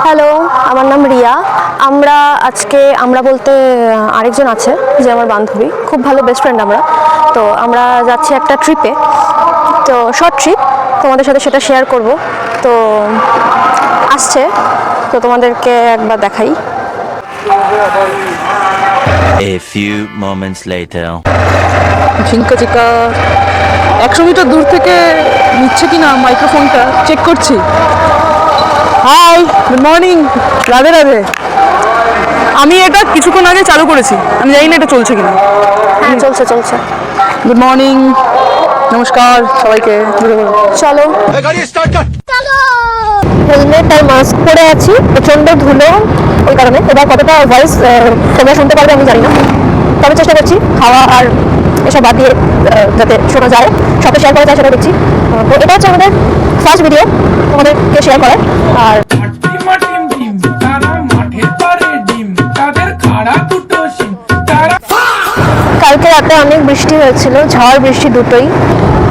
Hello, আমার নাম রিয়া। আমরা বলতে আরেকজন আছে যে আমার বান্ধবী, খুব ভালো বেস্ট ফ্রেন্ড আমরা। তো আমরা যাচ্ছি একটা ট্রিপে, তো শর্ট ট্রিপ, তোমাদের সাথে সেটা শেয়ার করব। তো আসছে, তো তোমাদেরকে একবার দেখাই। A few moments later. ঝিঙ্কা চিকা 100 মিটার দূর থেকে নিচ্ছে কিনা মাইক্রোফোনটা চেক করছি। Hi, good morning, Radhe Radhe. আমি এটা কিছুক্ষণ আগে চালু করেছি, আমি জানি না এটা চলছে কিনা। হ্যাঁ, চলছে চলছে। গুড মর্নিং, নমস্কার সবাইকে। চলো, হেলমেট আর মাস্ক পরে আছি, প্রচন্ড ধুলো ওই কারণে। এবার কতটা ভয়েস তোমরা শুনতে পারবে আমি জানি না, তবে চেষ্টা করছি খাওয়া আর এসব বাদ দিয়ে যাতে শোনা যায়, সাথে শেয়ার করা যায় সেটা দেখছি। তো এটা হচ্ছে আমাদের ফার্স্ট ভিডিও তোমাদেরকে শেয়ার করার। আর কালকে রাতে অনেক বৃষ্টি হয়েছিল, ঝড় বৃষ্টি দুটোই।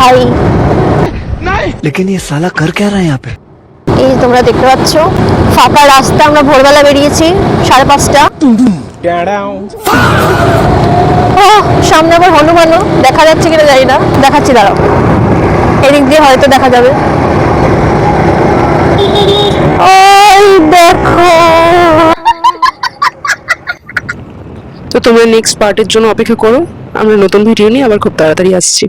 হাই, लेकिन ये साला कर क्या रहा है यहाँ पे? এই তোমরা দেখতে পাচ্ছ ফাঁকা রাস্তা। আমরা ভোরবেলা বেরিয়েছি 5:30। সামনে আবার হনুমানও দেখা যাচ্ছে কিনা জানি না, দেখাচ্ছি দাঁড়াও, এদিক দিয়ে হয়তো দেখা যাবে। ওই দেখো। তো তোমরা নেক্সট পার্টের জন্য অপেক্ষা করো, আমরা নতুন ভিডিও নিয়ে আবার খুব তাড়াতাড়ি আসছি।